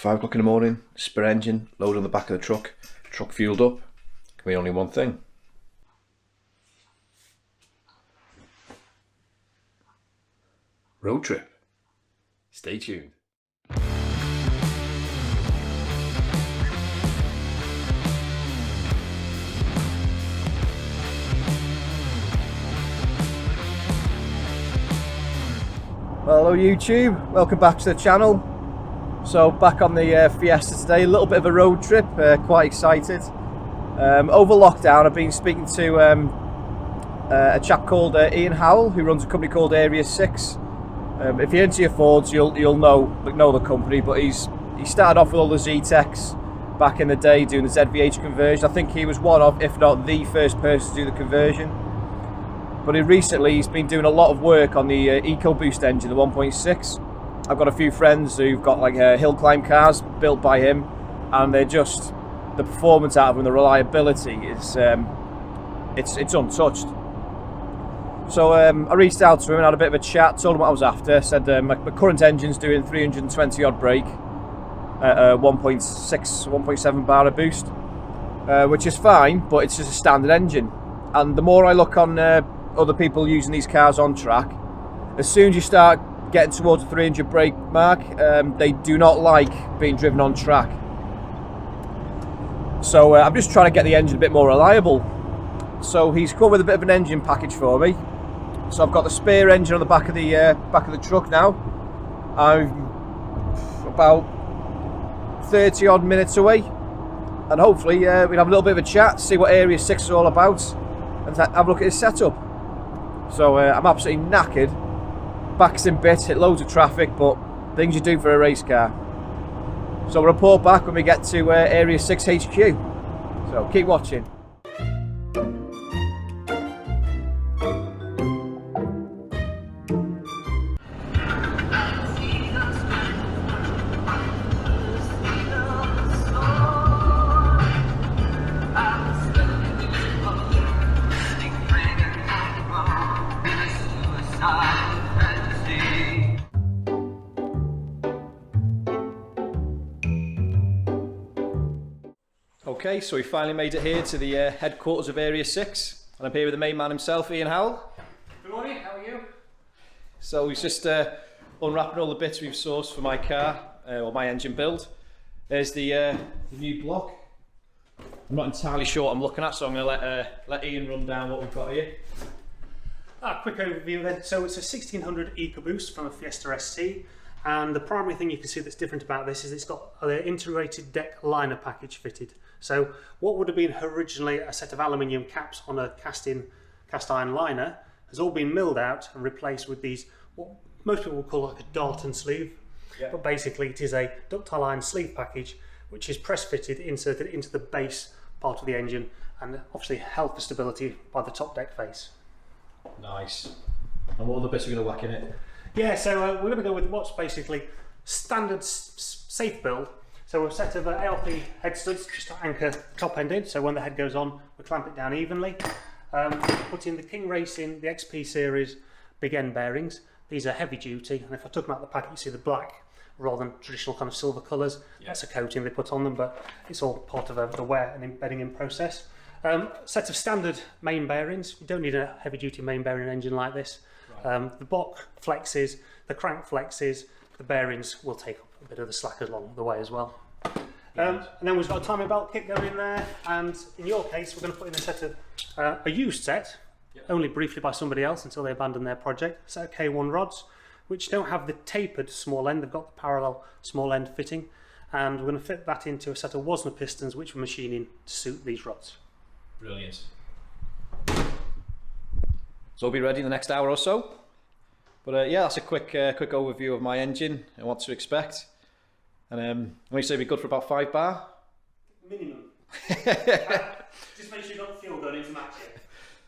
5 o'clock in the morning, spare engine, load on the back of the truck fueled up. Can be only one thing. Road trip. Stay tuned. Well, hello YouTube, welcome back to the channel. So back on the Fiesta today, a little bit of a road trip, quite excited. Over lockdown I've been speaking to a chap called Ian Howell, who runs a company called Area 6. If you're into your Fords, you'll know the company, but he started off with all the Z-Techs back in the day doing the ZVH conversion. I think he was one of, if not the first person to do the conversion. But he's been doing a lot of work on the EcoBoost engine, the 1.6. I've got a few friends who've got like hill climb cars built by him, and they're just, the performance out of them, the reliability is it's untouched. So I reached out to him and had a bit of a chat, told him what I was after. Said my current engine's doing 320 odd brake at 1.6, 1.7 bar of boost, which is fine, but it's just a standard engine. And the more I look on other people using these cars on track, as soon as you start getting towards the 300 brake mark, they do not like being driven on track. So I'm just trying to get the engine a bit more reliable. So he's come with a bit of an engine package for me. So I've got the spare engine on the back of the truck now. I'm about 30 odd minutes away, and hopefully we'll have a little bit of a chat, see what Area 6 is all about, and have a look at his setup. So I'm absolutely knackered, back's in bits, hit loads of traffic, but things you do for a race car. So we'll report back when we get to Area 6 HQ. So keep watching. Okay, so we finally made it here to the headquarters of Area 6, and I'm here with the main man himself, Ian Howell. Good morning, how are you? So he's just unwrapping all the bits we've sourced for my car, or my engine build. There's the new block. I'm not entirely sure what I'm looking at, so I'm going to let Ian run down what we've got here. Quick overview then. So it's a 1600 EcoBoost from a Fiesta ST, and the primary thing you can see that's different about this is it's got an integrated deck liner package fitted. So what would have been originally a set of aluminium caps on a cast iron liner has all been milled out and replaced with these, what most people would call like a Dalton sleeve. Yeah. But basically it is a ductile iron sleeve package which is press fitted, inserted into the base part of the engine, and obviously held for stability by the top deck face. Nice. And what other bits are we going to whack in it? Yeah, so we're going to go with what's basically standard safe build. So a set of ALP head studs just to anchor the top end in, so when the head goes on, we clamp it down evenly. Put in the King Racing, the XP series big end bearings. These are heavy duty, and if I took them out the packet, you see the black rather than traditional kind of silver colours. Yeah. That's a coating they put on them, but it's all part of the wear and embedding in process. Set of standard main bearings. You don't need a heavy duty main bearing engine like this. Right. The block flexes, the crank flexes, the bearings will take up a bit of the slack along the way as well. And then we've got a timing belt kit going in there, and in your case we're going to put in a set of a used set, yep, only briefly by somebody else until they abandon their project, a set of K1 rods which don't have the tapered small end, they've got the parallel small end fitting, and we're going to fit that into a set of Wasner pistons which we're machining to suit these rods. Brilliant. So we'll be ready in the next hour or so. But yeah, that's a quick overview of my engine and what to expect. And when you say we're good for about 5 bar? Minimum. Just make sure you got the fuel going in to match it.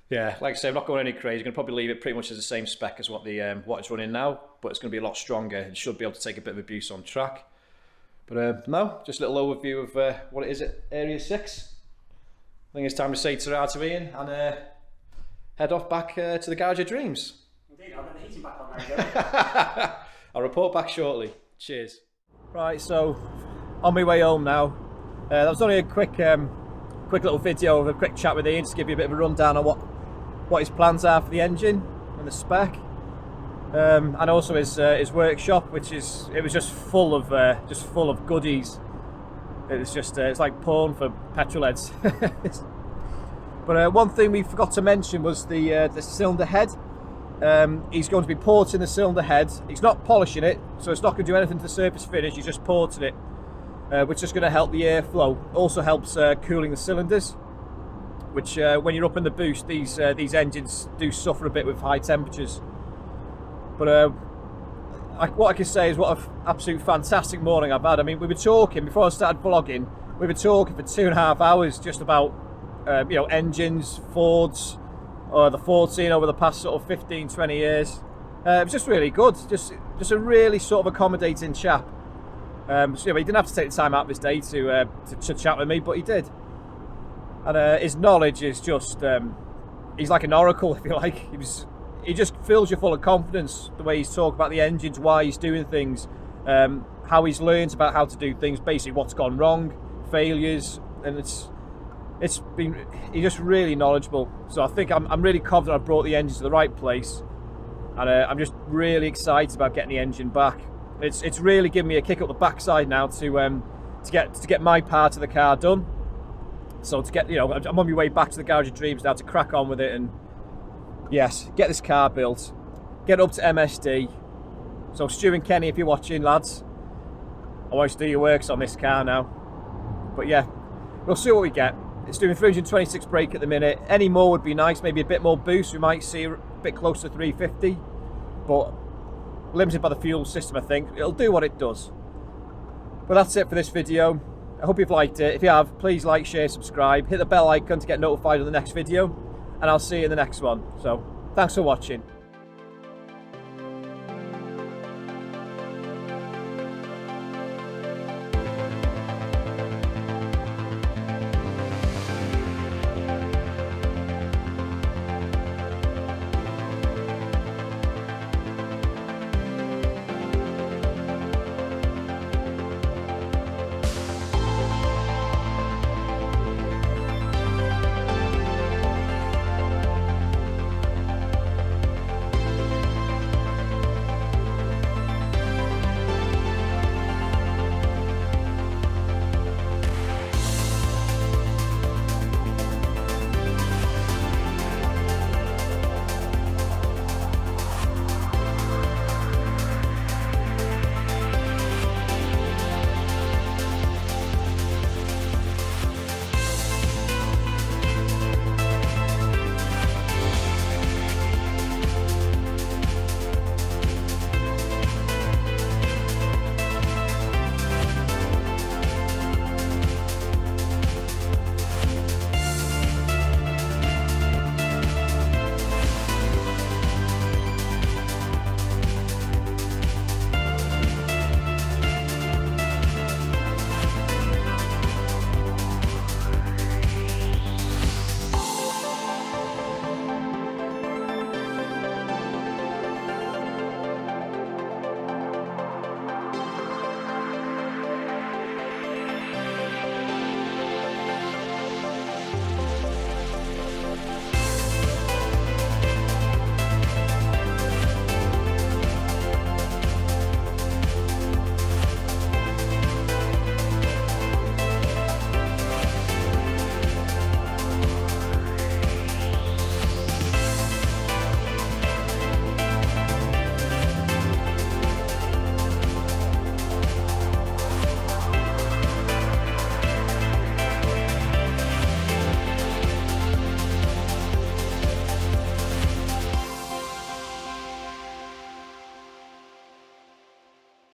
Yeah, like I say, I'm not going any crazy. I'm going to probably leave it pretty much as the same spec as what it's running now, but it's going to be a lot stronger. It should be able to take a bit of abuse on track. But no, just a little overview of what it is at Area 6. I think it's time to say ta-ra to Ian and head off back to the Garage of Dreams. Indeed, I'll get the heating back on now. I'll report back shortly. Cheers. Right, so on my way home now. That was only a quick little video of a quick chat with Ian, just to give you a bit of a rundown on what his plans are for the engine and the spec, and also his workshop, which was just full of goodies. It's like porn for petrol heads. But one thing we forgot to mention was the cylinder head. He's going to be porting the cylinder head. He's not polishing it, so it's not going to do anything to the surface finish. He's just porting it, which is going to help the airflow. Also helps cooling the cylinders, which when you're up in the boost, these engines do suffer a bit with high temperatures. But what I can say is what an absolute fantastic morning I've had. I mean, we were talking before I started vlogging. We were talking for 2.5 hours just about engines, Fords, or the Ford scene over the past sort of 15-20 years. It was just really good. Just a really sort of accommodating chap. So, he didn't have to take the time out of his day to chat with me, but he did. And his knowledge is just, he's like an oracle, if you like. He just fills you full of confidence, the way he's talking about the engines, why he's doing things, how he's learned about how to do things, basically what's gone wrong, failures, and he's just really knowledgeable. So I think I'm really confident I brought the engine to the right place, and I'm just really excited about getting the engine back. It's really given me a kick up the backside now to get my part of the car done. So to get, I'm on my way back to the Garage of Dreams now to crack on with it and yes, get this car built, get up to MSD. So Stu and Kenny, if you're watching, lads, I want you to do your works on this car now. But yeah, we'll see what we get. It's doing 326 brake at the minute. Any more would be nice, maybe a bit more boost. We might see a bit closer to 350, but limited by the fuel system, I think. It'll do what it does. But that's it for this video. I hope you've liked it. If you have, please like, share, subscribe. Hit the bell icon to get notified of the next video, and I'll see you in the next one. So, thanks for watching.